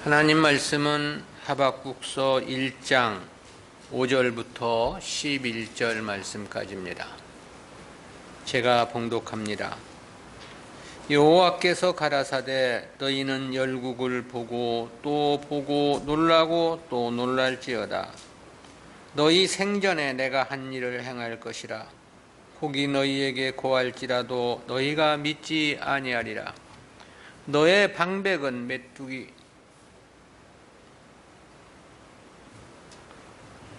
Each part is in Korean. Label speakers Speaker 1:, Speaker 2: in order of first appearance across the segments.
Speaker 1: 하나님 말씀은 하박국서 1장 5절부터 11절 말씀까지입니다. 제가 봉독합니다. 여호와께서 가라사대 너희는 열국을 보고 또 보고 놀라고 또 놀랄지어다. 너희 생전에 내가 한 일을 행할 것이라. 혹이 너희에게 고할지라도 너희가 믿지 아니하리라. 너의 방백은 메뚜기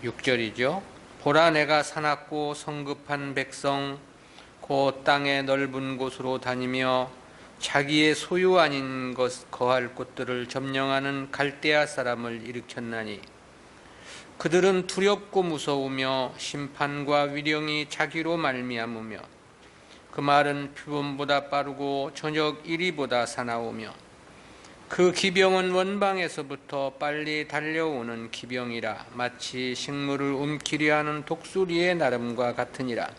Speaker 1: 6절이죠. 보라 내가 사납고 성급한 백성 곧 땅의 넓은 곳으로 다니며 자기의 소유 아닌 것 거할 곳들을 점령하는 갈대아 사람을 일으켰나니 그들은 두렵고 무서우며 심판과 위령이 자기로 말미암으며 그 말은 표범보다 빠르고 저녁 이리보다 사나우며 그 기병은 원방에서부터 빨리 달려오는 기병이라 마치 식물을 움키려 하는 독수리의 나름과 같으니라.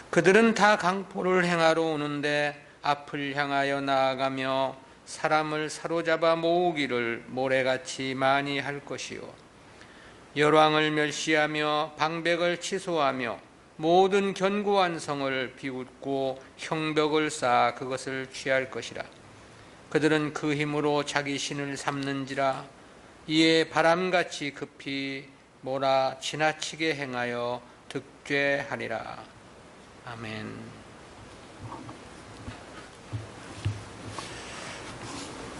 Speaker 1: 그들은 다 강포를 행하러 오는데 앞을 향하여 나아가며 사람을 사로잡아 모으기를 모래같이 많이 할 것이요 열왕을 멸시하며 방백을 취소하며 모든 견고한 성을 비웃고 형벽을 쌓아 그것을 취할 것이라. 그들은 그 힘으로 자기 신을 삼는지라. 이에 바람같이 급히 몰아 지나치게 행하여 득죄하리라. 아멘.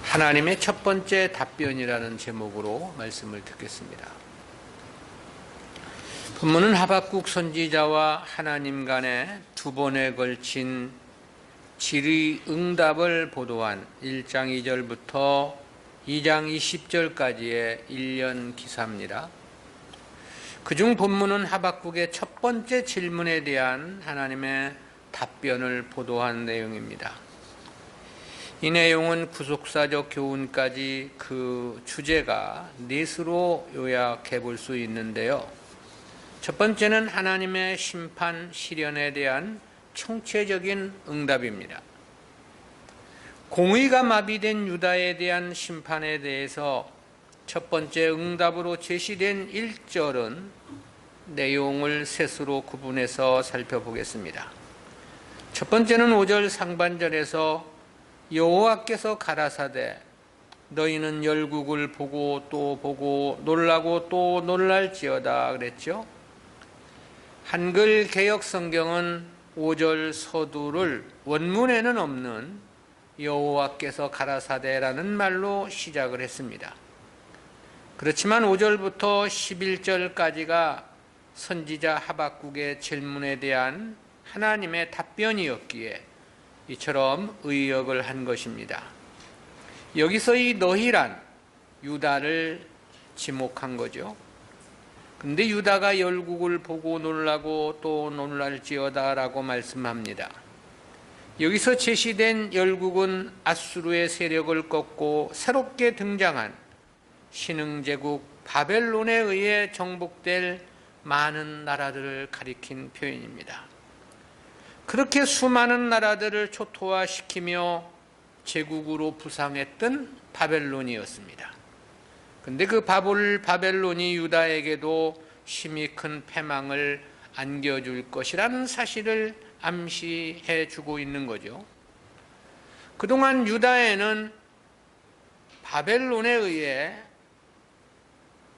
Speaker 1: 하나님의 첫 번째 답변이라는 제목으로 말씀을 듣겠습니다. 본문은 하박국 선지자와 하나님 간에 두 번에 걸친 질의응답을 보도한 1장 2절부터 2장 20절까지의 1년 기사입니다. 그중 본문은 하박국의 첫 번째 질문에 대한 하나님의 답변을 보도한 내용입니다. 이 내용은 구속사적 교훈까지 그 주제가 넷으로 요약해 볼 수 있는데요. 첫 번째는 하나님의 심판 시련에 대한 총체적인 응답입니다. 공의가 마비된 유다에 대한 심판에 대해서 첫 번째 응답으로 제시된 1절은 내용을 셋으로 구분해서 살펴보겠습니다. 첫 번째는 5절 상반절에서 여호와께서 가라사대 너희는 열국을 보고 또 보고 놀라고 또 놀랄지어다 그랬죠. 한글 개역 성경은 5절 서두를 원문에는 없는 여호와께서 가라사대라는 말로 시작을 했습니다. 그렇지만 5절부터 11절까지가 선지자 하박국의 질문에 대한 하나님의 답변이었기에 이처럼 의역을 한 것입니다. 여기서 이 너희란 유다를 지목한 거죠. 근데 유다가 열국을 보고 놀라고 또 놀랄지어다 라고 말씀합니다. 여기서 제시된 열국은 아수르의 세력을 꺾고 새롭게 등장한 신흥제국 바벨론에 의해 정복될 많은 나라들을 가리킨 표현입니다. 그렇게 수많은 나라들을 초토화시키며 제국으로 부상했던 바벨론이었습니다. 근데 그 바벨론이 유다에게도 심히 큰 패망을 안겨줄 것이라는 사실을 암시해 주고 있는 거죠. 그동안 유다에는 바벨론에 의해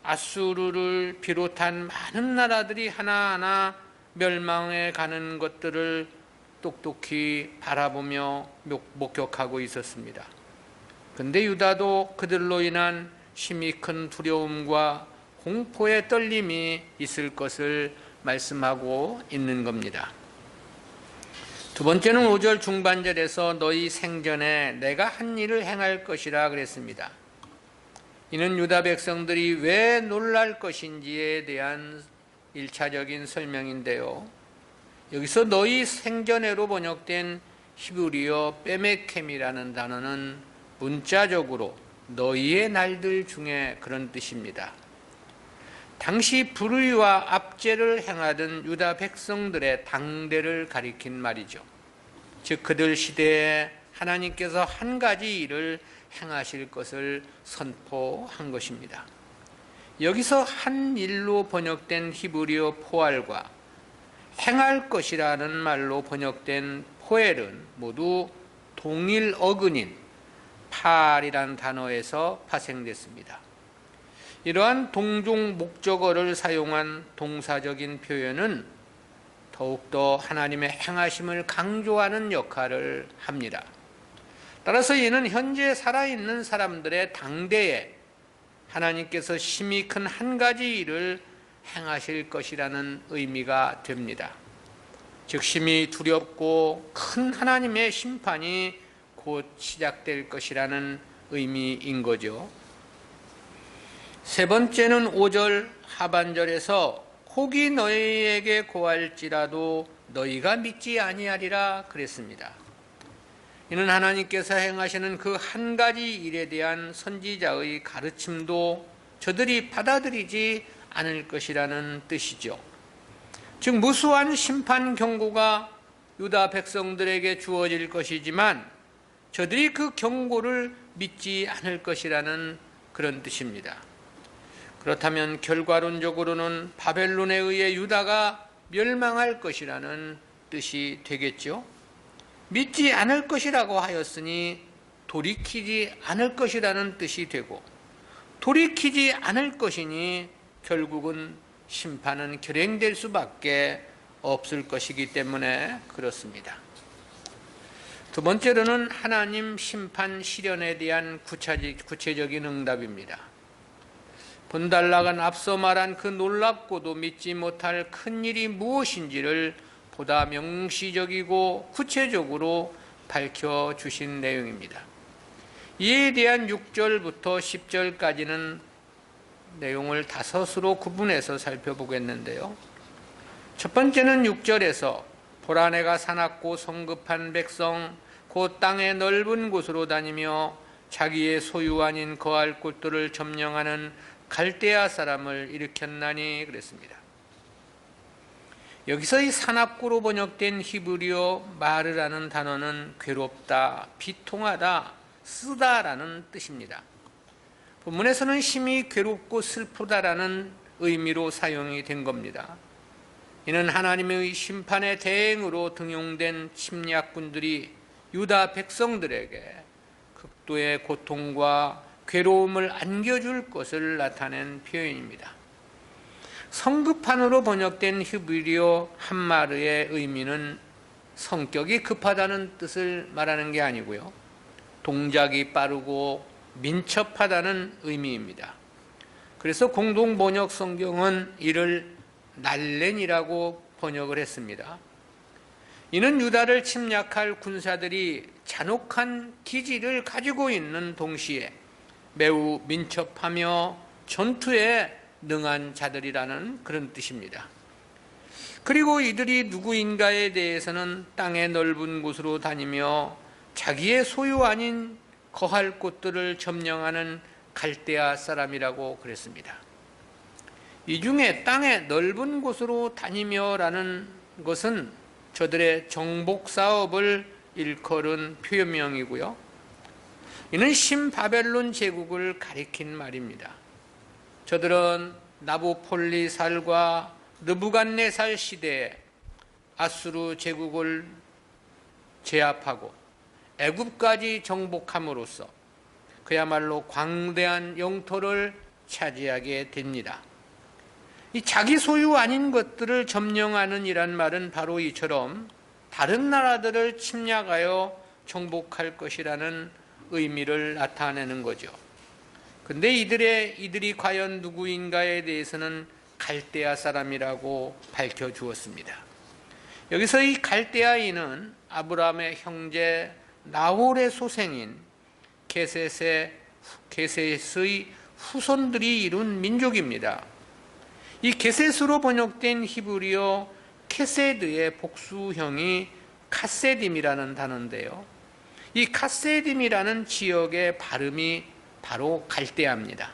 Speaker 1: 아수르를 비롯한 많은 나라들이 하나하나 멸망해 가는 것들을 똑똑히 바라보며 목격하고 있었습니다. 근데 유다도 그들로 인한 심히 큰 두려움과 공포의 떨림이 있을 것을 말씀하고 있는 겁니다. 두 번째는 5절 중반절에서 너희 생전에 내가 한 일을 행할 것이라 그랬습니다. 이는 유다 백성들이 왜 놀랄 것인지에 대한 1차적인 설명인데요. 여기서 너희 생전에로 번역된 히브리어 빼메켐이라는 단어는 문자적으로 너희의 날들 중에 그런 뜻입니다. 당시 불의와 압제를 행하던 유다 백성들의 당대를 가리킨 말이죠. 즉 그들 시대에 하나님께서 한 가지 일을 행하실 것을 선포한 것입니다. 여기서 한 일로 번역된 히브리어 포알과 행할 것이라는 말로 번역된 포엘은 모두 동일 어근인 팔이라는 단어에서 파생됐습니다. 이러한 동종 목적어를 사용한 동사적인 표현은 더욱더 하나님의 행하심을 강조하는 역할을 합니다. 따라서 이는 현재 살아있는 사람들의 당대에 하나님께서 심히 큰 한 가지 일을 행하실 것이라는 의미가 됩니다. 즉 심히 두렵고 큰 하나님의 심판이 곧 시작될 것이라는 의미인 거죠. 세 번째는 5절 하반절에서 혹이 너희에게 고할지라도 너희가 믿지 아니하리라 그랬습니다. 이는 하나님께서 행하시는 그 한 가지 일에 대한 선지자의 가르침도 저들이 받아들이지 않을 것이라는 뜻이죠. 즉 무수한 심판 경고가 유다 백성들에게 주어질 것이지만 저들이 그 경고를 믿지 않을 것이라는 그런 뜻입니다. 그렇다면 결과론적으로는 바벨론에 의해 유다가 멸망할 것이라는 뜻이 되겠죠. 믿지 않을 것이라고 하였으니 돌이키지 않을 것이라는 뜻이 되고, 돌이키지 않을 것이니 결국은 심판은 결행될 수밖에 없을 것이기 때문에 그렇습니다. 두 번째로는 하나님 심판 실현에 대한 구체적인 응답입니다. 본달락은 앞서 말한 그 놀랍고도 믿지 못할 큰 일이 무엇인지를 보다 명시적이고 구체적으로 밝혀주신 내용입니다. 이에 대한 6절부터 10절까지는 내용을 다섯으로 구분해서 살펴보겠는데요. 첫 번째는 6절에서 보라 내가 사납고 성급한 백성 곧 땅의 넓은 곳으로 다니며 자기의 소유 아닌 거할 곳들을 점령하는 갈대아 사람을 일으켰나니 그랬습니다. 여기서 이 사납고로 번역된 히브리어 마르라는 단어는 괴롭다, 비통하다, 쓰다라는 뜻입니다. 본문에서는 심히 괴롭고 슬프다라는 의미로 사용이 된 겁니다. 이는 하나님의 심판의 대행으로 등용된 침략군들이 유다 백성들에게 극도의 고통과 괴로움을 안겨줄 것을 나타낸 표현입니다. 성급한으로 번역된 히브리어 한마르의 의미는 성격이 급하다는 뜻을 말하는 게 아니고요, 동작이 빠르고 민첩하다는 의미입니다. 그래서 공동 번역 성경은 이를 날렌이라고 번역을 했습니다. 이는 유다를 침략할 군사들이 잔혹한 기지를 가지고 있는 동시에 매우 민첩하며 전투에 능한 자들이라는 그런 뜻입니다. 그리고 이들이 누구인가에 대해서는 땅의 넓은 곳으로 다니며 자기의 소유 아닌 거할 곳들을 점령하는 갈대아 사람이라고 그랬습니다. 이 중에 땅의 넓은 곳으로 다니며라는 것은 저들의 정복 사업을 일컬은 표현명이고요, 이는 신바벨론 제국을 가리킨 말입니다. 저들은 나부폴리살과 느부갓네살 시대에 아수르 제국을 제압하고 애굽까지 정복함으로써 그야말로 광대한 영토를 차지하게 됩니다. 이 자기 소유 아닌 것들을 점령하는 이란 말은 바로 이처럼 다른 나라들을 침략하여 정복할 것이라는 의미를 나타내는 거죠. 근데 이들이 과연 누구인가에 대해서는 갈대아 사람이라고 밝혀주었습니다. 여기서 이 갈대아인은 아브라함의 형제 나홀의 소생인 게셋의 후손들이 이룬 민족입니다. 이 게셋으로 번역된 히브리어 케세드의 복수형이 카세딤이라는 단어인데요, 이 카세딤이라는 지역의 발음이 바로 갈대아입니다.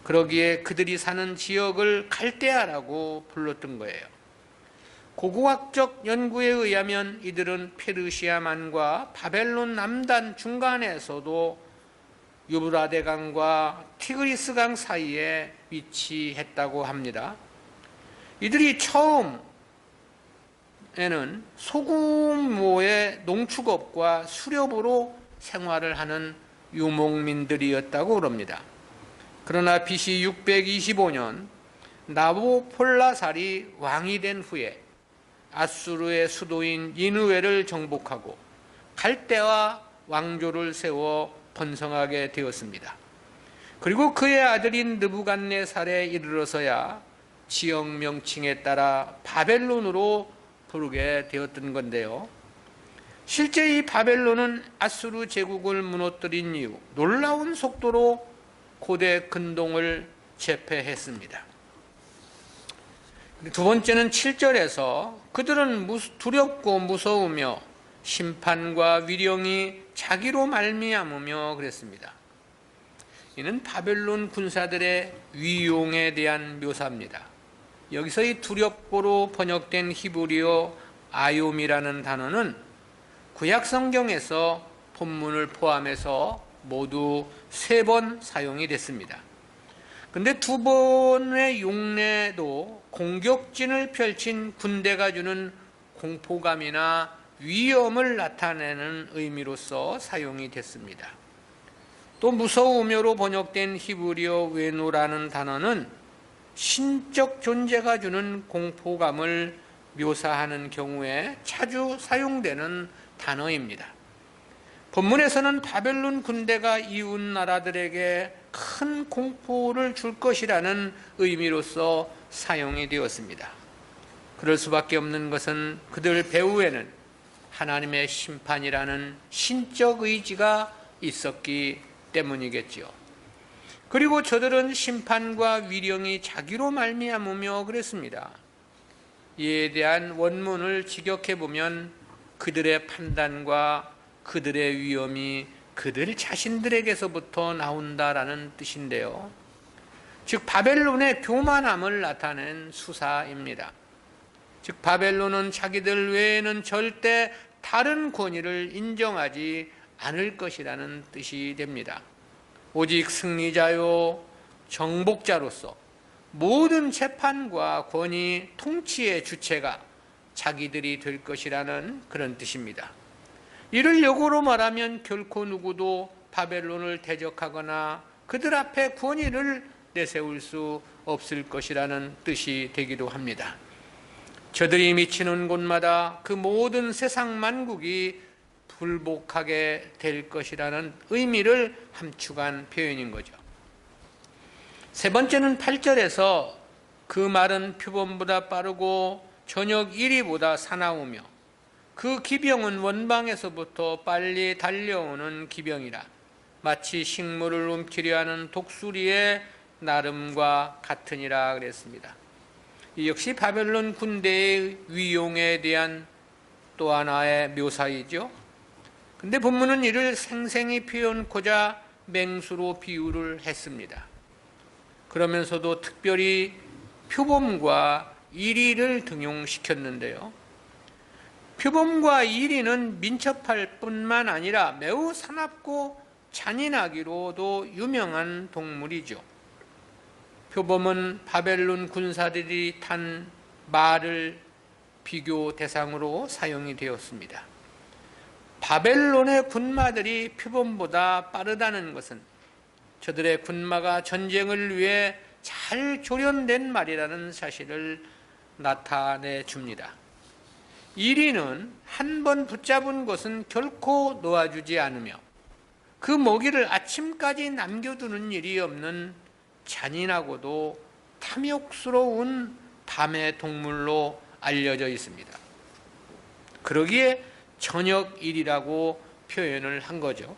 Speaker 1: 그러기에 그들이 사는 지역을 갈대아라고 불렀던 거예요. 고고학적 연구에 의하면 이들은 페르시아만과 바벨론 남단 중간에서도 유브라데강과 티그리스강 사이에 위치했다고 합니다. 이들이 처음에는 소규모의 농축업과 수렵으로 생활을 하는 유목민들이었다고 그럽니다. 그러나 BC 625년 나보폴라살이 왕이 된 후에 아수르의 수도인 니느웨를 정복하고 갈대와 왕조를 세워 번성하게 되었습니다. 그리고 그의 아들인 느부갓네살에 이르러서야 지역 명칭에 따라 바벨론으로 부르게 되었던 건데요. 실제 이 바벨론은 아수르 제국을 무너뜨린 이후 놀라운 속도로 고대 근동을 제패했습니다. 두 번째는 7절에서 그들은 두렵고 무서우며 심판과 위령이 자기로 말미암으며 그랬습니다. 이는 바벨론 군사들의 위용에 대한 묘사입니다. 여기서 이 두렵고로 번역된 히브리어 아욤이라는 단어는 구약 성경에서 본문을 포함해서 모두 3번 사용이 됐습니다. 근데 2번의 용례도 공격진을 펼친 군대가 주는 공포감이나 위험을 나타내는 의미로서 사용이 됐습니다. 또 무서우며로 번역된 히브리어 외노라는 단어는 신적 존재가 주는 공포감을 묘사하는 경우에 자주 사용되는 단어입니다. 본문에서는 바벨론 군대가 이웃 나라들에게 큰 공포를 줄 것이라는 의미로서 사용이 되었습니다. 그럴 수밖에 없는 것은 그들 배후에는 하나님의 심판이라는 신적 의지가 있었기 때문이겠지요. 그리고 저들은 심판과 위령이 자기로 말미암으며 그랬습니다. 이에 대한 원문을 직역해 보면 그들의 판단과 그들의 위험이 그들 자신들에게서부터 나온다라는 뜻인데요. 즉 바벨론의 교만함을 나타낸 수사입니다. 즉 바벨론은 자기들 외에는 절대 다른 권위를 인정하지 않을 것이라는 뜻이 됩니다. 오직 승리자요 정복자로서 모든 재판과 권위, 통치의 주체가 자기들이 될 것이라는 그런 뜻입니다. 이를 역으로 말하면 결코 누구도 바벨론을 대적하거나 그들 앞에 권위를 내세울 수 없을 것이라는 뜻이 되기도 합니다. 저들이 미치는 곳마다 그 모든 세상 만국이 불복하게 될 것이라는 의미를 함축한 표현인 거죠. 세 번째는 8절에서 그 말은 표범보다 빠르고 저녁 이리보다 사나우며 그 기병은 원방에서부터 빨리 달려오는 기병이라 마치 식물을 움키려 하는 독수리의 나름과 같으니라 그랬습니다. 이 역시 바벨론 군대의 위용에 대한 또 하나의 묘사이죠. 근데 본문은 이를 생생히 표현코자 맹수로 비유를 했습니다. 그러면서도 특별히 표범과 이리를 등용시켰는데요. 표범과 이리는 민첩할 뿐만 아니라 매우 사납고 잔인하기로도 유명한 동물이죠. 표범은 바벨론 군사들이 탄 말을 비교 대상으로 사용이 되었습니다. 바벨론의 군마들이 표범보다 빠르다는 것은 저들의 군마가 전쟁을 위해 잘 조련된 말이라는 사실을 나타내 줍니다. 이리는 한 번 붙잡은 것은 결코 놓아주지 않으며 그 먹이를 아침까지 남겨두는 일이 없는 잔인하고도 탐욕스러운 밤의 동물로 알려져 있습니다. 그러기에 저녁일이라고 표현을 한 거죠.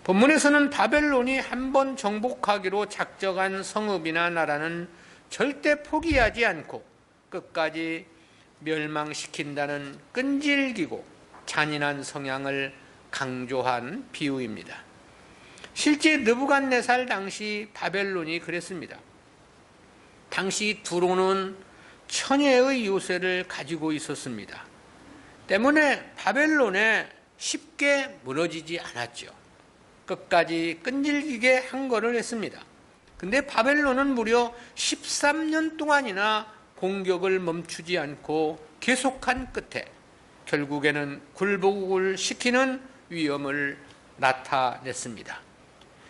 Speaker 1: 본문에서는 바벨론이 한 번 정복하기로 작정한 성읍이나 나라는 절대 포기하지 않고 끝까지 멸망시킨다는 끈질기고 잔인한 성향을 강조한 비유입니다. 실제 느부갓네살 당시 바벨론이 그랬습니다. 당시 두로는 천혜의 요새를 가지고 있었습니다. 때문에 바벨론에 쉽게 무너지지 않았죠. 끝까지 끈질기게 항거를 했습니다. 근데 바벨론은 무려 13년 동안이나 공격을 멈추지 않고 계속한 끝에 결국에는 굴복을 시키는 위험을 나타냈습니다.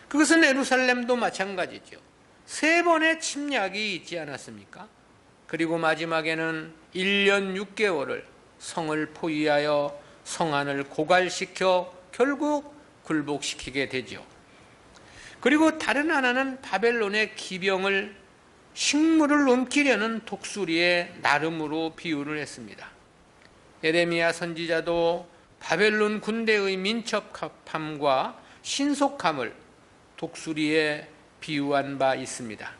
Speaker 1: 그것은 예루살렘도 마찬가지죠. 3번의 침략이 있지 않았습니까? 그리고 마지막에는 1년 6개월을 성을 포위하여 성 안을 고갈시켜 결국 굴복시키게 되죠. 그리고 다른 하나는 바벨론의 기병을 식물을 옮기려는 독수리의 나름으로 비유를 했습니다. 예레미야 선지자도 바벨론 군대의 민첩함과 신속함을 독수리에 비유한 바 있습니다.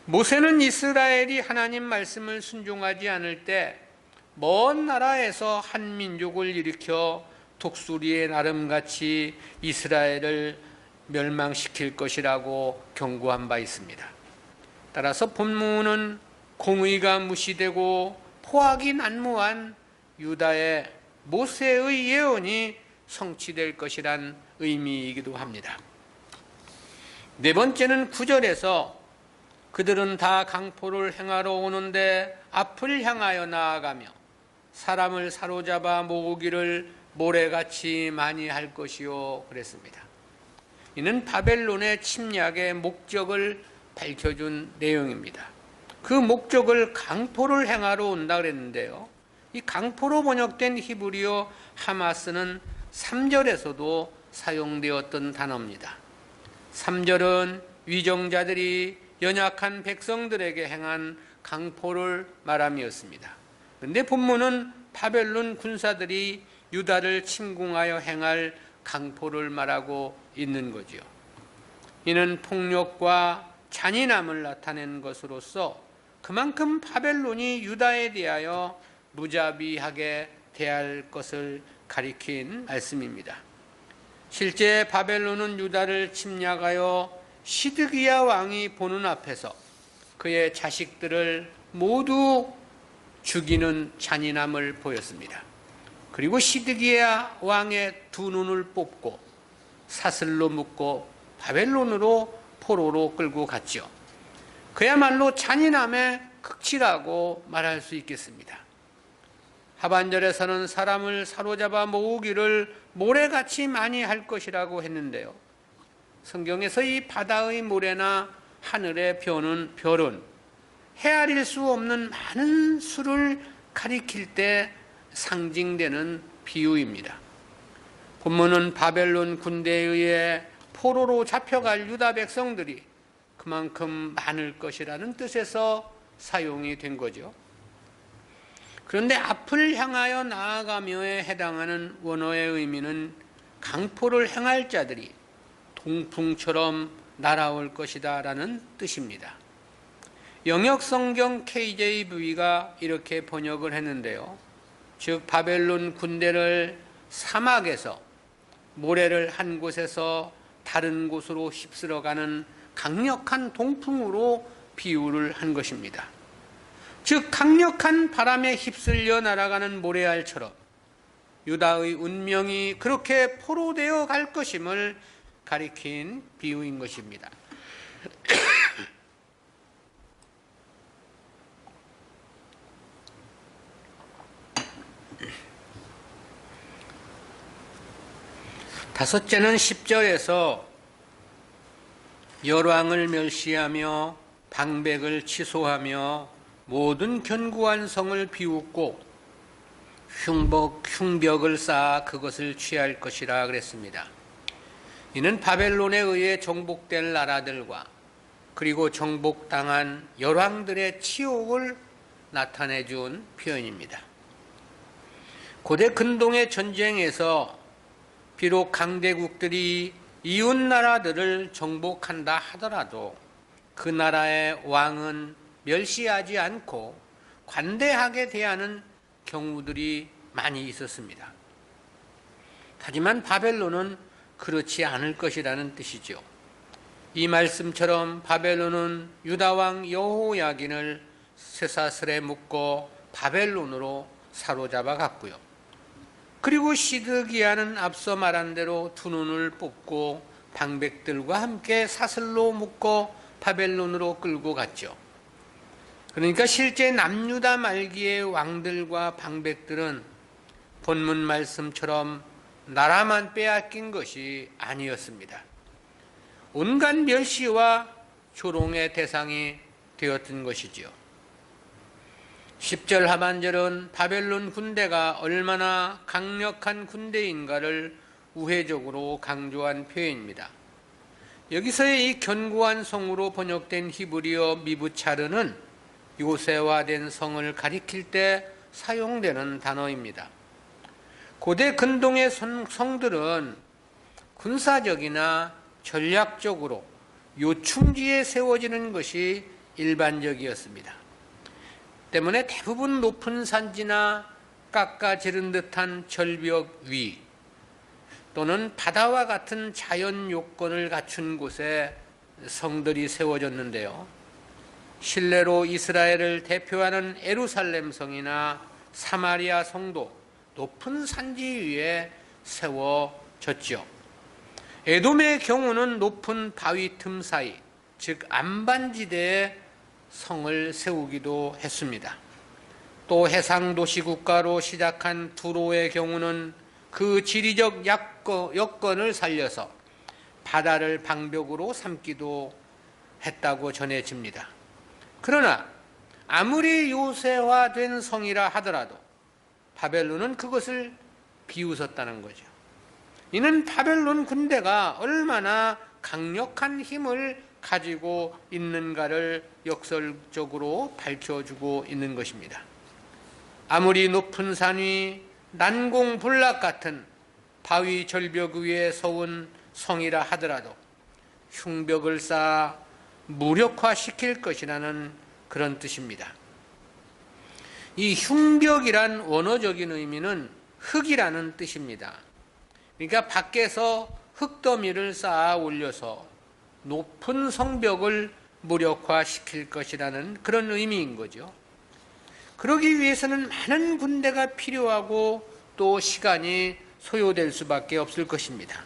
Speaker 1: 모세는 이스라엘이 하나님 말씀을 순종하지 않을 때 먼 나라에서 한 민족을 일으켜 독수리의 나름같이 이스라엘을 멸망시킬 것이라고 경고한 바 있습니다. 따라서 본문은 공의가 무시되고 포악이 난무한 유다의 모세의 예언이 성취될 것이란 의미이기도 합니다. 4번째는 9절에서 그들은 다 강포를 행하러 오는데 앞을 향하여 나아가며 사람을 사로잡아 모으기를 모래같이 많이 할 것이요 그랬습니다. 이는 바벨론의 침략의 목적을 밝혀준 내용입니다. 그 목적을 강포를 행하러 온다 그랬는데요. 이 강포로 번역된 히브리어 하마스는 3절에서도 사용되었던 단어입니다. 3절은 위정자들이 연약한 백성들에게 행한 강포를 말함이었습니다. 그런데 본문은 바벨론 군사들이 유다를 침공하여 행할 강포를 말하고 있는 거죠. 이는 폭력과 잔인함을 나타낸 것으로서 그만큼 바벨론이 유다에 대하여 무자비하게 대할 것을 가리킨 말씀입니다. 실제 바벨론은 유다를 침략하여 시드기야 왕이 보는 앞에서 그의 자식들을 모두 죽이는 잔인함을 보였습니다. 그리고 시드기야 왕의 2눈을 뽑고 사슬로 묶고 바벨론으로 포로로 끌고 갔죠. 그야말로 잔인함의 극치라고 말할 수 있겠습니다. 하반절에서는 사람을 사로잡아 모으기를 모래같이 많이 할 것이라고 했는데요. 성경에서 이 바다의 모래나 하늘의 별은 헤아릴 수 없는 많은 수를 가리킬 때 상징되는 비유입니다. 본문은 바벨론 군대에 의해 포로로 잡혀갈 유다 백성들이 그만큼 많을 것이라는 뜻에서 사용이 된 거죠. 그런데 앞을 향하여 나아가며에 해당하는 원어의 의미는 강포를 행할 자들이 동풍처럼 날아올 것이다 라는 뜻입니다. 영역성경 KJV가 이렇게 번역을 했는데요. 즉 바벨론 군대를 사막에서 모래를 한 곳에서 다른 곳으로 휩쓸어가는 강력한 동풍으로 비유를 한 것입니다. 즉 강력한 바람에 휩쓸려 날아가는 모래알처럼 유다의 운명이 그렇게 포로되어 갈 것임을 가리킨 비유인 것입니다. 다섯째는 10절에서 열왕을 멸시하며 방백을 취소하며 모든 견고한 성을 비웃고 흉벽을 쌓아 그것을 취할 것이라 그랬습니다. 이는 바벨론에 의해 정복될 나라들과 그리고 정복당한 열왕들의 치욕을 나타내 준 표현입니다. 고대 근동의 전쟁에서 비록 강대국들이 이웃 나라들을 정복한다 하더라도 그 나라의 왕은 멸시하지 않고 관대하게 대하는 경우들이 많이 있었습니다. 하지만 바벨론은 그렇지 않을 것이라는 뜻이죠. 이 말씀처럼 바벨론은 유다 왕 여호야긴을 쇠사슬에 묶고 바벨론으로 사로잡아 갔고요. 그리고 시드기야는 앞서 말한 대로 두 눈을 뽑고 방백들과 함께 사슬로 묶고 바벨론으로 끌고 갔죠. 그러니까 실제 남유다 말기의 왕들과 방백들은 본문 말씀처럼 나라만 빼앗긴 것이 아니었습니다. 온갖 멸시와 조롱의 대상이 되었던 것이지요. 10절 하반절은 바벨론 군대가 얼마나 강력한 군대인가를 우회적으로 강조한 표현입니다. 여기서의 이 견고한 성으로 번역된 히브리어 미브차르는 요새화된 성을 가리킬 때 사용되는 단어입니다. 고대 근동의 성들은 군사적이나 전략적으로 요충지에 세워지는 것이 일반적이었습니다. 때문에 대부분 높은 산지나 깎아지른 듯한 절벽 위 또는 바다와 같은 자연 요건을 갖춘 곳에 성들이 세워졌는데요. 실내로 이스라엘을 대표하는 예루살렘 성이나 사마리아 성도 높은 산지 위에 세워졌죠. 에돔의 경우는 높은 바위 틈 사이, 즉 안반지대에 성을 세우기도 했습니다. 또 해상도시 국가로 시작한 두로의 경우는 그 지리적 여건을 살려서 바다를 방벽으로 삼기도 했다고 전해집니다. 그러나 아무리 요새화된 성이라 하더라도 바벨론은 그것을 비웃었다는 거죠. 이는 바벨론 군대가 얼마나 강력한 힘을 가지고 있는가를 역설적으로 밝혀주고 있는 것입니다. 아무리 높은 산이 난공불락 같은 바위 절벽 위에 서온 성이라 하더라도 흉벽을 쌓아 무력화시킬 것이라는 그런 뜻입니다. 이 흉벽이란 원어적인 의미는 흙이라는 뜻입니다. 그러니까 밖에서 흙더미를 쌓아 올려서 높은 성벽을 무력화시킬 것이라는 그런 의미인 거죠. 그러기 위해서는 많은 군대가 필요하고 또 시간이 소요될 수밖에 없을 것입니다.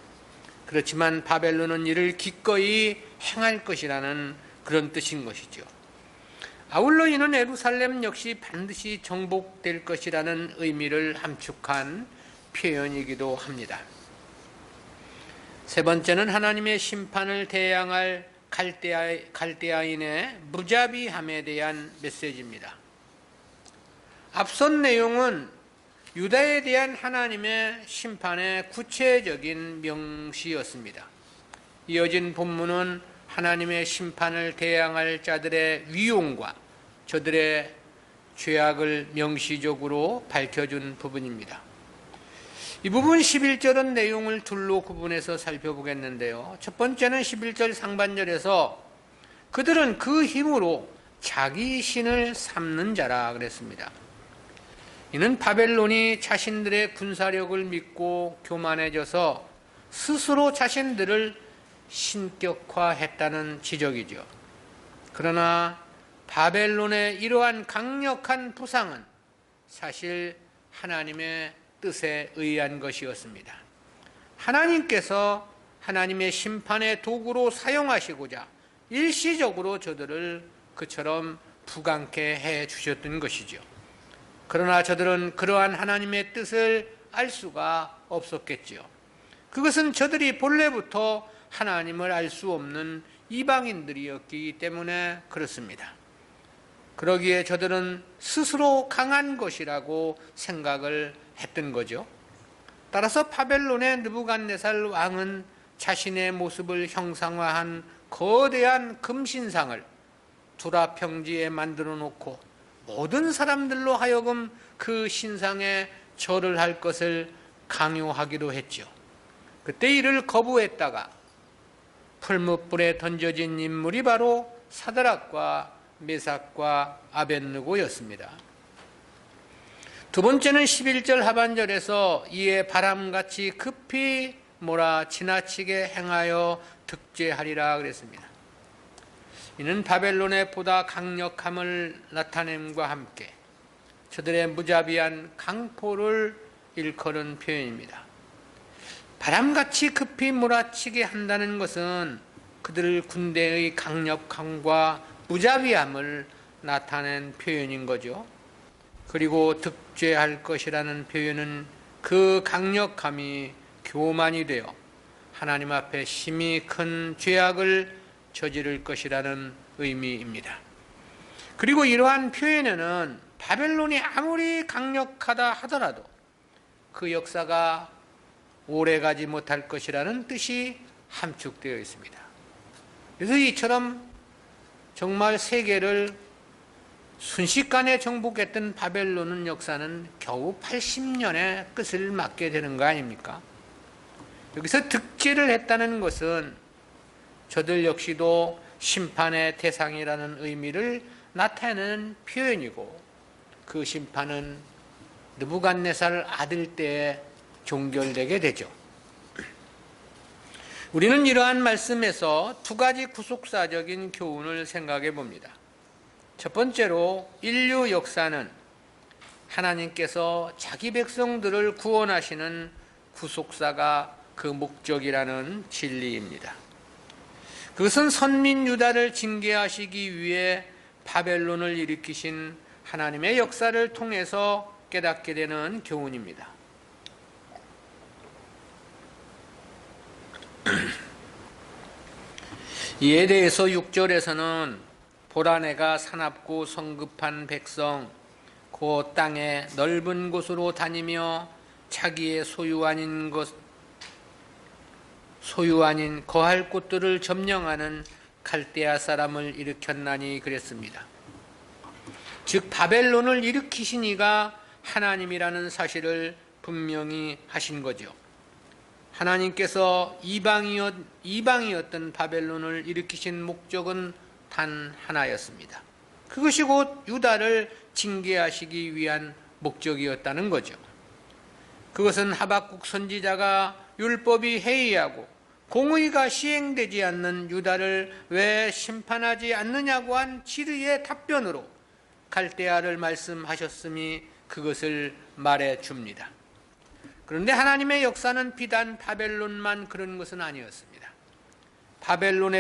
Speaker 1: 그렇지만 바벨론은 이를 기꺼이 행할 것이라는 그런 뜻인 것이죠. 아울러 이는 예루살렘 역시 반드시 정복될 것이라는 의미를 함축한 표현이기도 합니다. 세 번째는 하나님의 심판을 대항할 갈대아인의 무자비함에 대한 메시지입니다. 앞선 내용은 유다에 대한 하나님의 심판의 구체적인 명시였습니다. 이어진 본문은 하나님의 심판을 대항할 자들의 위용과 저들의 죄악을 명시적으로 밝혀준 부분입니다. 이 부분 11절은 내용을 둘로 구분해서 살펴보겠는데요. 첫 번째는 11절 상반절에서 그들은 그 힘으로 자기 신을 삼는 자라 그랬습니다. 이는 바벨론이 자신들의 군사력을 믿고 교만해져서 스스로 자신들을 신격화했다는 지적이죠. 그러나 바벨론의 이러한 강력한 부상은 사실 하나님의 뜻에 의한 것이었습니다. 하나님께서 하나님의 심판의 도구로 사용하시고자 일시적으로 저들을 그처럼 부강케 해 주셨던 것이죠. 그러나 저들은 그러한 하나님의 뜻을 알 수가 없었겠지요. 그것은 저들이 본래부터 하나님을 알 수 없는 이방인들이었기 때문에 그렇습니다. 그러기에 저들은 스스로 강한 것이라고 생각을 했던 거죠. 따라서 바벨론의 느부갓네살 왕은 자신의 모습을 형상화한 거대한 금신상을 두라 평지에 만들어 놓고 모든 사람들로 하여금 그 신상에 절을 할 것을 강요하기도 했죠. 그때 이를 거부했다가 풀무불에 던져진 인물이 바로 사드락과 메삭과 아벳느고였습니다. 두 번째는 11절 하반절에서 이에 바람같이 급히 몰아 지나치게 행하여 득죄하리라 그랬습니다. 이는 바벨론의 보다 강력함을 나타냄과 함께 저들의 무자비한 강포를 일컬은 표현입니다. 바람같이 급히 몰아치게 한다는 것은 그들 군대의 강력함과 무자비함을 나타낸 표현인 거죠. 그리고 득죄할 것이라는 표현은 그 강력함이 교만이 되어 하나님 앞에 심히 큰 죄악을 저지를 것이라는 의미입니다. 그리고 이러한 표현에는 바벨론이 아무리 강력하다 하더라도 그 역사가 오래가지 못할 것이라는 뜻이 함축되어 있습니다. 그래서 이처럼 정말 세계를 순식간에 정복했던 바벨론은 역사는 겨우 80년의 끝을 맞게 되는 거 아닙니까? 여기서 득죄를 했다는 것은 저들 역시도 심판의 대상이라는 의미를 나타내는 표현이고, 그 심판은 느부갓네살 아들 때에 종결되게 되죠. 우리는 이러한 말씀에서 두 가지 구속사적인 교훈을 생각해 봅니다. 첫 번째로 인류 역사는 하나님께서 자기 백성들을 구원하시는 구속사가 그 목적이라는 진리입니다. 그것은 선민 유다를 징계하시기 위해 바벨론을 일으키신 하나님의 역사를 통해서 깨닫게 되는 교훈입니다. 이에 대해서 6절에서는 보라 내가 사납고 성급한 백성 그 땅의 넓은 곳으로 다니며 자기의 소유 아닌 거할 곳들을 점령하는 갈대아 사람을 일으켰나니 그랬습니다. 즉 바벨론을 일으키신 이가 하나님이라는 사실을 분명히 하신 거죠. 하나님께서 이방이었던 바벨론을 일으키신 목적은 단 하나였습니다. 그것이 곧 유다를 징계하시기 위한 목적이었다는 거죠. 그것은 하박국 선지자가 율법이 해이하고 공의가 시행되지 않는 유다를 왜 심판하지 않느냐고 한 질의의 답변으로 갈대아를 말씀하셨음이 그것을 말해 줍니다. 그런데 하나님의 역사는 비단 바벨론만 그런 것은 아니었습니다. 바벨론에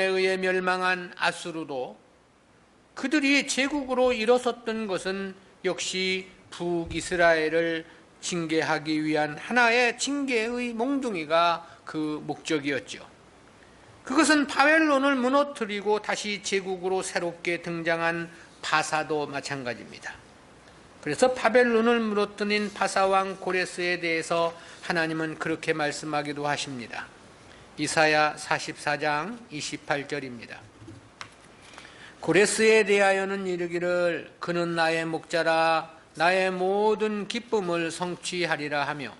Speaker 1: 의해 멸망한 아수르도 그들이 제국으로 일어섰던 것은 역시 북이스라엘을 징계하기 위한 하나의 징계의 몽둥이가 그 목적이었죠. 그것은 바벨론을 무너뜨리고 다시 제국으로 새롭게 등장한 바사도 마찬가지입니다. 그래서 바벨론을 무너뜨린 바사왕 고레스에 대해서 하나님은 그렇게 말씀하기도 하십니다. 이사야 44장 28절입니다. 고레스에 대하여는 이르기를 그는 나의 목자라 나의 모든 기쁨을 성취하리라 하며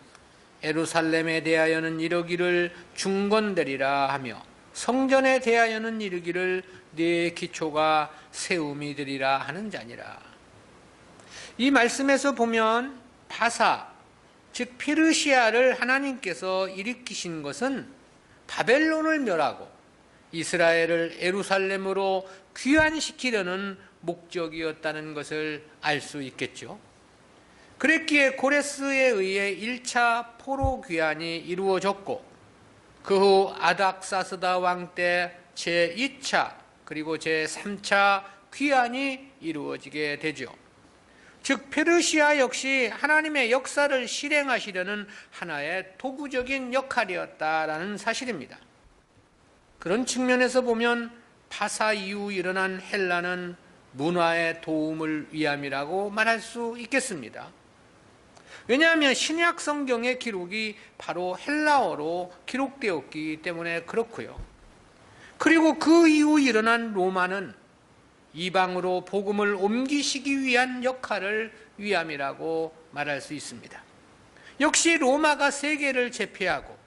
Speaker 1: 예루살렘에 대하여는 이르기를 중건되리라 하며 성전에 대하여는 이르기를 네 기초가 세움이 되리라 하는 자니라. 이 말씀에서 보면 바사, 즉 페르시아를 하나님께서 일으키신 것은 바벨론을 멸하고 이스라엘을 예루살렘으로 귀환시키려는 목적이었다는 것을 알 수 있겠죠. 그랬기에 고레스에 의해 1차 포로 귀환이 이루어졌고 그 후 아닥사스다 왕 때 제2차 그리고 제3차 귀환이 이루어지게 되죠. 즉 페르시아 역시 하나님의 역사를 실행하시려는 하나의 도구적인 역할이었다라는 사실입니다. 그런 측면에서 보면 바사 이후 일어난 헬라는 문화의 도움을 위함이라고 말할 수 있겠습니다. 왜냐하면 신약 성경의 기록이 바로 헬라어로 기록되었기 때문에 그렇고요. 그리고 그 이후 일어난 로마는 이방으로 복음을 옮기시기 위한 역할을 위함이라고 말할 수 있습니다. 역시 로마가 세계를 제패하고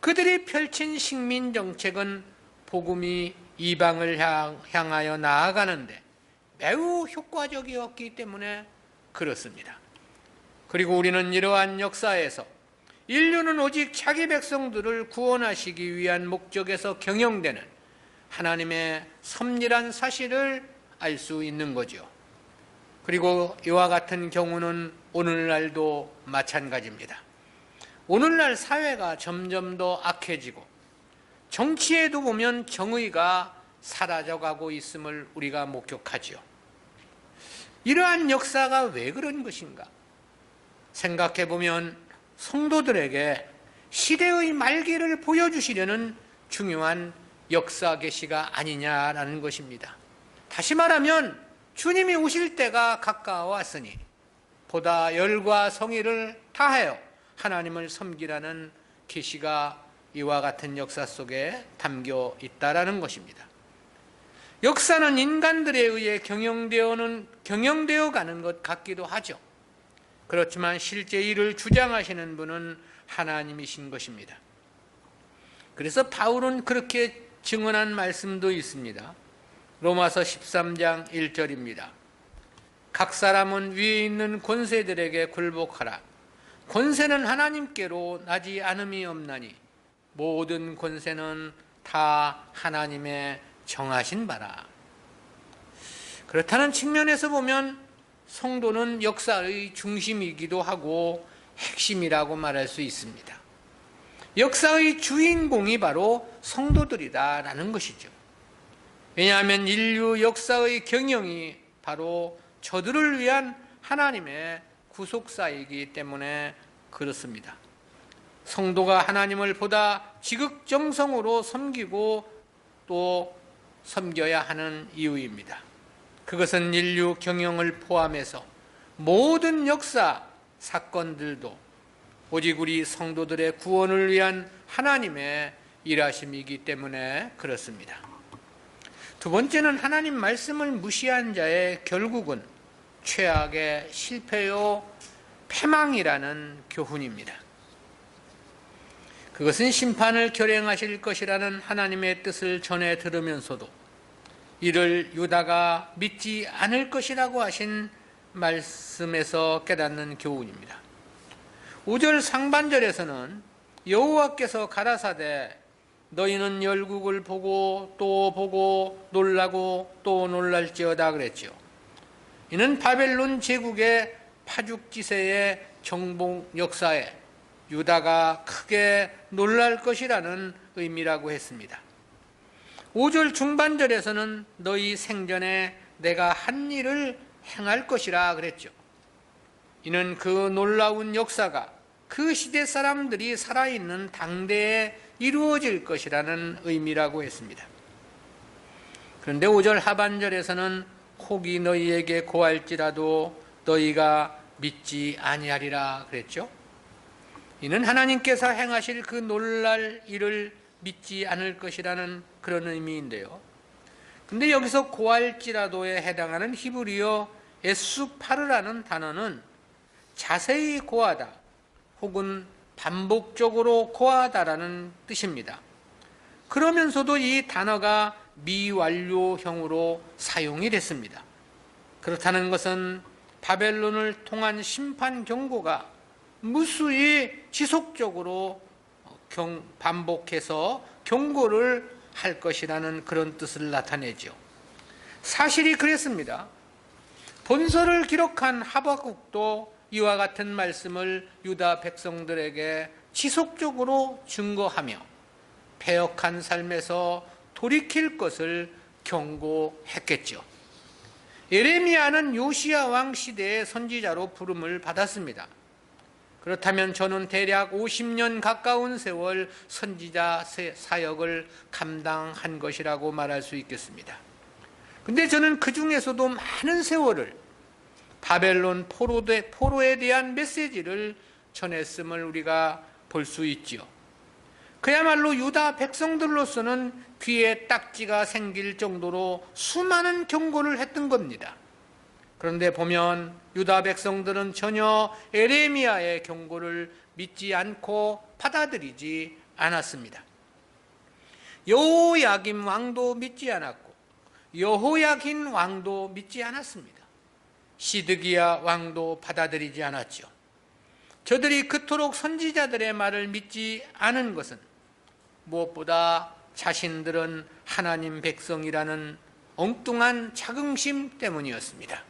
Speaker 1: 그들이 펼친 식민 정책은 복음이 이방을 향하여 나아가는데 매우 효과적이었기 때문에 그렇습니다. 그리고 우리는 이러한 역사에서 인류는 오직 자기 백성들을 구원하시기 위한 목적에서 경영되는 하나님의 섭리란 사실을 알 수 있는 거죠. 그리고 이와 같은 경우는 오늘날도 마찬가지입니다. 오늘날 사회가 점점 더 악해지고 정치에도 보면 정의가 사라져가고 있음을 우리가 목격하지요. 이러한 역사가 왜 그런 것인가? 생각해보면 성도들에게 시대의 말기를 보여주시려는 중요한 역사 계시가 아니냐라는 것입니다. 다시 말하면 주님이 오실 때가 가까워왔으니 보다 열과 성의를 다하여 하나님을 섬기라는 계시가 이와 같은 역사 속에 담겨 있다라는 것입니다. 역사는 인간들에 의해 경영되어 가는 것 같기도 하죠. 그렇지만 실제 이를 주장하시는 분은 하나님이신 것입니다. 그래서 바울은 그렇게 증언한 말씀도 있습니다. 로마서 13장 1절입니다. 각 사람은 위에 있는 권세들에게 굴복하라. 권세는 하나님께로 나지 않음이 없나니 모든 권세는 다 하나님의 정하신 바라. 그렇다는 측면에서 보면 성도는 역사의 중심이기도 하고 핵심이라고 말할 수 있습니다. 역사의 주인공이 바로 성도들이다라는 것이죠. 왜냐하면 인류 역사의 경영이 바로 저들을 위한 하나님의 구속사이기 때문에 그렇습니다. 성도가 하나님을 보다 지극정성으로 섬기고 또 섬겨야 하는 이유입니다. 그것은 인류 경영을 포함해서 모든 역사 사건들도 오직 우리 성도들의 구원을 위한 하나님의 일하심이기 때문에 그렇습니다. 두 번째는 하나님 말씀을 무시한 자의 결국은 최악의 실패요 패망이라는 교훈입니다. 그것은 심판을 결행하실 것이라는 하나님의 뜻을 전해 들으면서도 이를 유다가 믿지 않을 것이라고 하신 말씀에서 깨닫는 교훈입니다. 5절 상반절에서는 여호와께서 가라사대 너희는 열국을 보고 또 보고 놀라고 또 놀랄지어다 그랬죠. 이는 바벨론 제국의 파죽지세의 정복 역사에 유다가 크게 놀랄 것이라는 의미라고 했습니다. 5절 중반절에서는 너희 생전에 내가 한 일을 행할 것이라 그랬죠. 이는 그 놀라운 역사가 그 시대 사람들이 살아있는 당대에 이루어질 것이라는 의미라고 했습니다. 그런데 5절 하반절에서는 혹이 너희에게 고할지라도 너희가 믿지 아니하리라 그랬죠. 이는 하나님께서 행하실 그 놀랄 일을 믿지 않을 것이라는 그런 의미인데요. 근데 여기서 고할지라도에 해당하는 히브리어 에수파르라는 단어는 자세히 고하다 혹은 반복적으로 고하다라는 뜻입니다. 그러면서도 이 단어가 미완료형으로 사용이 됐습니다. 그렇다는 것은 바벨론을 통한 심판 경고가 무수히 지속적으로 반복해서 경고를 할 것이라는 그런 뜻을 나타내죠. 사실이 그랬습니다. 본서를 기록한 하박국도 이와 같은 말씀을 유다 백성들에게 지속적으로 증거하며 패역한 삶에서 돌이킬 것을 경고했겠죠. 예레미야는 요시야 왕 시대의 선지자로 부름을 받았습니다. 그렇다면 저는 대략 50년 가까운 세월 선지자 사역을 감당한 것이라고 말할 수 있겠습니다. 근데 저는 그 중에서도 많은 세월을 바벨론 포로에 대한 메시지를 전했음을 우리가 볼 수 있지요. 그야말로 유다 백성들로서는 귀에 딱지가 생길 정도로 수많은 경고를 했던 겁니다. 그런데 보면 유다 백성들은 전혀 에레미야의 경고를 믿지 않고 받아들이지 않았습니다. 여호야김 왕도 믿지 않았고 여호야긴 왕도 믿지 않았습니다. 시드기야 왕도 받아들이지 않았죠. 저들이 그토록 선지자들의 말을 믿지 않은 것은 무엇보다 자신들은 하나님 백성이라는 엉뚱한 자긍심 때문이었습니다.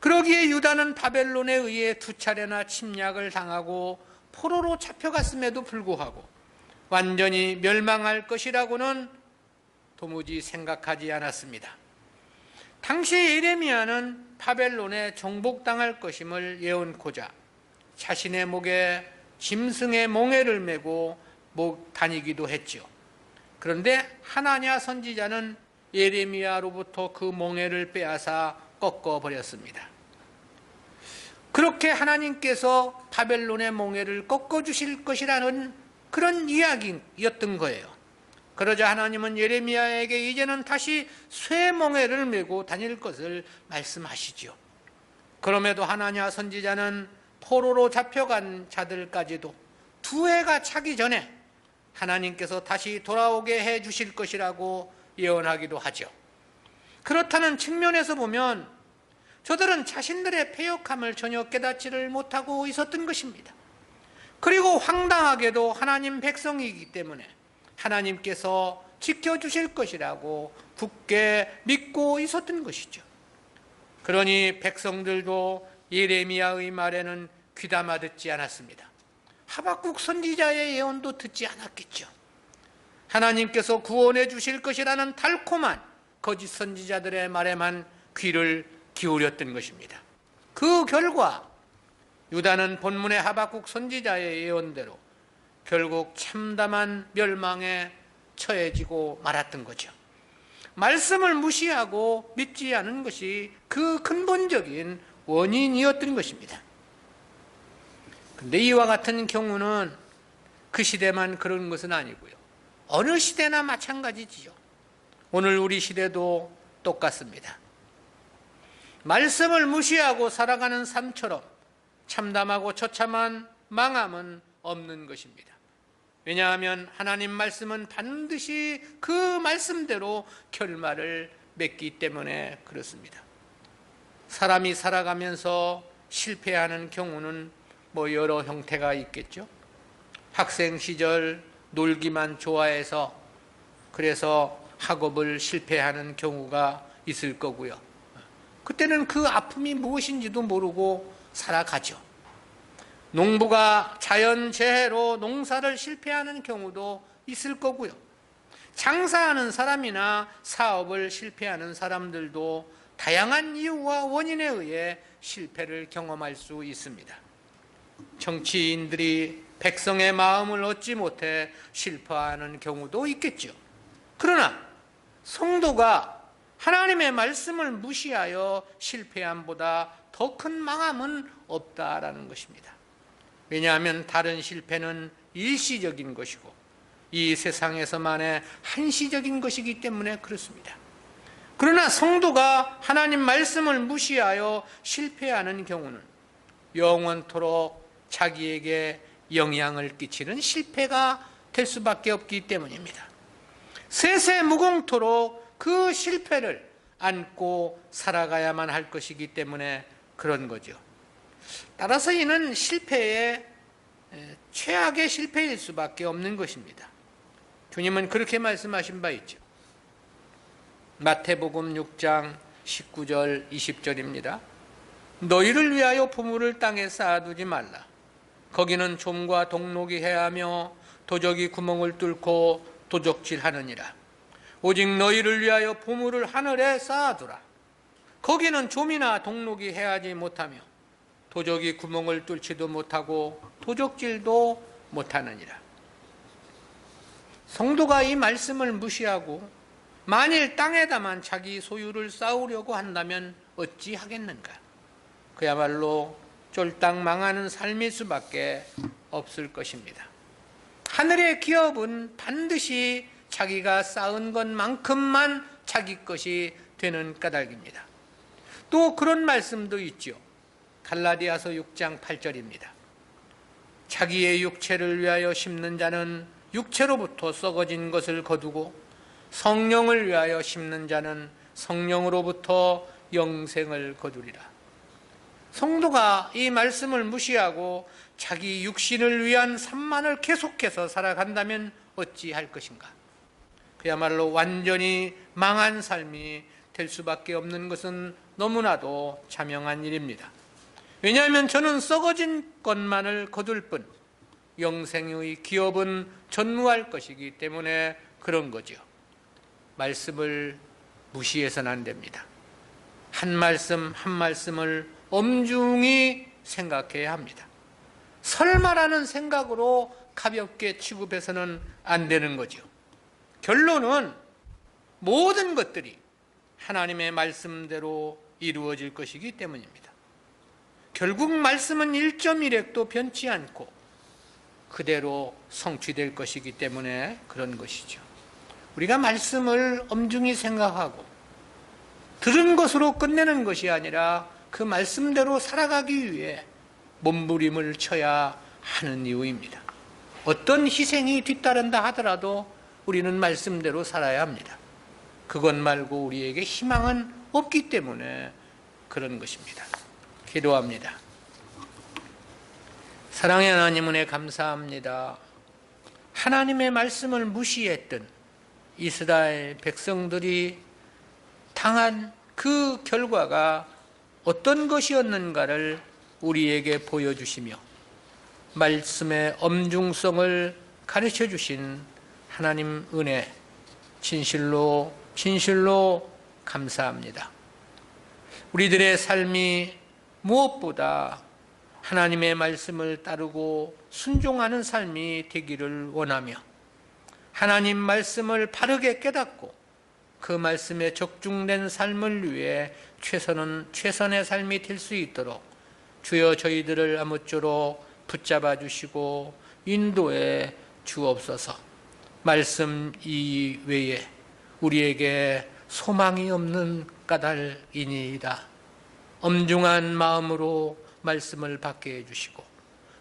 Speaker 1: 그러기에 유다는 바벨론에 의해 2차례나 침략을 당하고 포로로 잡혀갔음에도 불구하고 완전히 멸망할 것이라고는 도무지 생각하지 않았습니다. 당시 예레미야는 바벨론에 정복당할 것임을 예언코자 자신의 목에 짐승의 몽에를 메고 다니기도 했죠. 그런데 하나냐 선지자는 예레미야로부터 그 몽에를 빼앗아 꺾어버렸습니다. 그렇게 하나님께서 바벨론의 몽에를 꺾어주실 것이라는 그런 이야기였던 거예요. 그러자 하나님은 예레미야에게 이제는 다시 쇠 몽에를 메고 다닐 것을 말씀하시죠. 그럼에도 하나냐 선지자는 포로로 잡혀간 자들까지도 2해가 차기 전에 하나님께서 다시 돌아오게 해 주실 것이라고 예언하기도 하죠. 그렇다는 측면에서 보면 저들은 자신들의 패역함을 전혀 깨닫지를 못하고 있었던 것입니다. 그리고 황당하게도 하나님 백성이기 때문에 하나님께서 지켜주실 것이라고 굳게 믿고 있었던 것이죠. 그러니 백성들도 예레미야의 말에는 귀담아 듣지 않았습니다. 하박국 선지자의 예언도 듣지 않았겠죠. 하나님께서 구원해 주실 것이라는 달콤한 거짓 선지자들의 말에만 귀를 기울였던 것입니다. 그 결과 유다는 본문의 하박국 선지자의 예언대로 결국 참담한 멸망에 처해지고 말았던 거죠. 말씀을 무시하고 믿지 않은 것이 그 근본적인 원인이었던 것입니다. 그런데 이와 같은 경우는 그 시대만 그런 것은 아니고요. 어느 시대나 마찬가지지요. 오늘 우리 시대도 똑같습니다. 말씀을 무시하고 살아가는 삶처럼 참담하고 처참한 망함은 없는 것입니다. 왜냐하면 하나님 말씀은 반드시 그 말씀대로 결말을 맺기 때문에 그렇습니다. 사람이 살아가면서 실패하는 경우는 여러 형태가 있겠죠. 학생 시절 놀기만 좋아해서 그래서 학업을 실패하는 경우가 있을 거고요. 그때는 그 아픔이 무엇인지도 모르고 살아가죠. 농부가 자연재해로 농사를 실패하는 경우도 있을 거고요. 장사하는 사람이나 사업을 실패하는 사람들도 다양한 이유와 원인에 의해 실패를 경험할 수 있습니다. 정치인들이 백성의 마음을 얻지 못해 실패하는 경우도 있겠죠. 그러나 성도가 하나님의 말씀을 무시하여 실패함보다 더 큰 망함은 없다라는 것입니다. 왜냐하면 다른 실패는 일시적인 것이고 이 세상에서만의 한시적인 것이기 때문에 그렇습니다. 그러나 성도가 하나님 말씀을 무시하여 실패하는 경우는 영원토록 자기에게 영향을 끼치는 실패가 될 수밖에 없기 때문입니다. 세세무공토록 그 실패를 안고 살아가야만 할 것이기 때문에 그런 거죠. 따라서 이는 실패의 최악의 실패일 수밖에 없는 것입니다. 주님은 그렇게 말씀하신 바 있죠. 마태복음 6장 19절 20절입니다. 너희를 위하여 보물을 땅에 쌓아두지 말라. 거기는 좀과 동록이 해하며 도적이 구멍을 뚫고 도적질하느니라. 오직 너희를 위하여 보물을 하늘에 쌓아두라. 거기는 좀이나 동록이 해하지 못하며 도적이 구멍을 뚫지도 못하고 도적질도 못하느니라. 성도가 이 말씀을 무시하고 만일 땅에다만 자기 소유를 쌓으려고 한다면 어찌 하겠는가? 그야말로 쫄딱 망하는 삶일 수밖에 없을 것입니다. 하늘의 기업은 반드시 자기가 쌓은 것만큼만 자기 것이 되는 까닭입니다. 또 그런 말씀도 있죠. 갈라디아서 6장 8절입니다. 자기의 육체를 위하여 심는 자는 육체로부터 썩어진 것을 거두고 성령을 위하여 심는 자는 성령으로부터 영생을 거두리라. 성도가 이 말씀을 무시하고 자기 육신을 위한 산만을 계속해서 살아간다면 어찌할 것인가? 그야말로 완전히 망한 삶이 될 수밖에 없는 것은 너무나도 자명한 일입니다. 왜냐하면 저는 썩어진 것만을 거둘 뿐 영생의 기업은 전무할 것이기 때문에 그런 거죠. 말씀을 무시해서는 안 됩니다. 한 말씀 한 말씀을 엄중히 생각해야 합니다. 설마라는 생각으로 가볍게 취급해서는 안 되는 거죠. 결론은 모든 것들이 하나님의 말씀대로 이루어질 것이기 때문입니다. 결국 말씀은 1.1핵도 변치 않고 그대로 성취될 것이기 때문에 그런 것이죠. 우리가 말씀을 엄중히 생각하고 들은 것으로 끝내는 것이 아니라 그 말씀대로 살아가기 위해 몸부림을 쳐야 하는 이유입니다. 어떤 희생이 뒤따른다 하더라도 우리는 말씀대로 살아야 합니다. 그것 말고 우리에게 희망은 없기 때문에 그런 것입니다. 기도합니다. 사랑의 하나님 은혜 감사합니다. 하나님의 말씀을 무시했던 이스라엘 백성들이 당한 그 결과가 어떤 것이었는가를 우리에게 보여주시며 말씀의 엄중성을 가르쳐 주신 하나님 은혜 진실로 감사합니다. 우리들의 삶이 무엇보다 하나님의 말씀을 따르고 순종하는 삶이 되기를 원하며 하나님 말씀을 바르게 깨닫고 그 말씀에 적중된 삶을 위해 최선의 삶이 될 수 있도록 주여 저희들을 아무쪼록 붙잡아 주시고 인도해 주옵소서. 말씀 이외에 우리에게 소망이 없는 까닭이니이다. 엄중한 마음으로 말씀을 받게 해주시고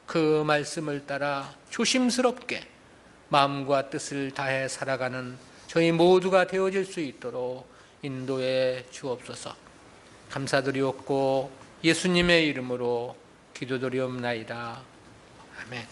Speaker 1: 그 말씀을 따라 조심스럽게 마음과 뜻을 다해 살아가는 저희 모두가 되어질 수 있도록 인도해 주옵소서. 감사드리옵고 예수님의 이름으로 기도드리옵나이다. 아멘.